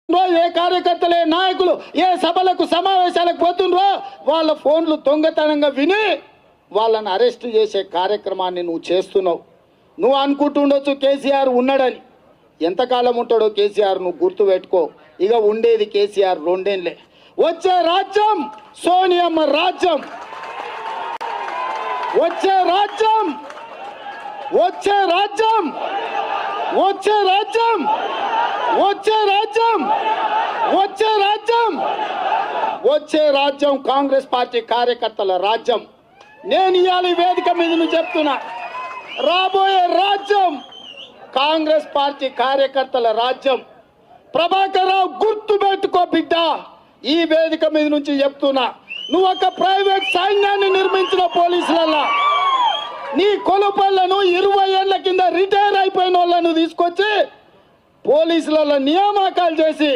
ఏ కార్యకర్తలు ఏ నాయకులు ఏ సభలకు సమావేశాలకు పోతుండ్రో వాళ్ళ ఫోన్లు దొంగతనంగా విని వాళ్ళని అరెస్ట్ చేసే కార్యక్రమాన్ని నువ్వు చేస్తున్నావు. నువ్వు అనుకుంటుండొచ్చు కేసీఆర్ ఉన్నాడని. ఎంతకాలం ఉంటాడో కేసీఆర్ నువ్వు గుర్తుపెట్టుకో. ఇక ఉండేది కేసీఆర్ రెండేళ్ళే. వచ్చే రాజ్యం సోనియమ్మ రాజ్యం. వచ్చే రాజ్యం వచ్చే రాజ్యం వచ్చే రాజ్యం వచ్చే రాజ్యం వచ్చే రాజ్యం వచ్చే రాజ్యం కాంగ్రెస్ పార్టీ కార్యకర్తల రాజ్యం. నేను ఇవాళ వేదిక మీద నువ్వు చెప్తున్నా, రాబోయే రాజ్యం కాంగ్రెస్ పార్టీ కార్యకర్తల రాజ్యం. ప్రభాకర్ రావు గుర్తు పెట్టుకో బిడ్డ. ఈ వేదిక మీద నుంచి చెప్తున్నా, నువ్వు ఒక ప్రైవేట్ సైన్యాన్ని నిర్మించిన పోలీసులల్లా నీ కొలుపళ్లను 20 ఏళ్ల కింద రిటైర్ అయిపోయిన వాళ్ళను తీసుకొచ్చి పోలీసులలో నియామకాలు చేసి